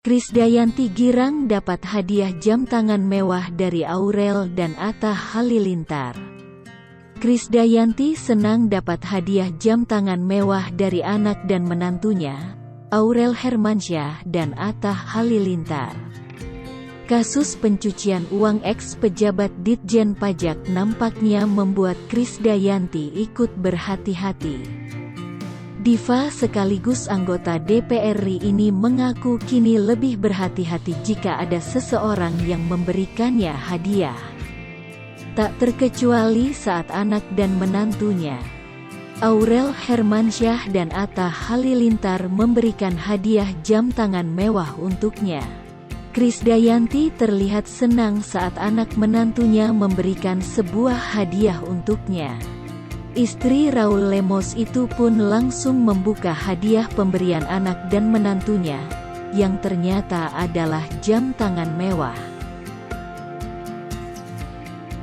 Krisdayanti girang dapat hadiah jam tangan mewah dari Aurel dan Atta Halilintar. Krisdayanti senang dapat hadiah jam tangan mewah dari anak dan menantunya, Aurel Hermansyah dan Atta Halilintar. Kasus pencucian uang eks-pejabat Ditjen Pajak nampaknya membuat Krisdayanti ikut berhati-hati. Diva sekaligus anggota DPR RI ini mengaku kini lebih berhati-hati jika ada seseorang yang memberikannya hadiah. Tak terkecuali saat anak dan menantunya. Aurel Hermansyah dan Atta Halilintar memberikan hadiah jam tangan mewah untuknya. Krisdayanti terlihat senang saat anak menantunya memberikan sebuah hadiah untuknya. Istri Raul Lemos itu pun langsung membuka hadiah pemberian anak dan menantunya, yang ternyata adalah jam tangan mewah.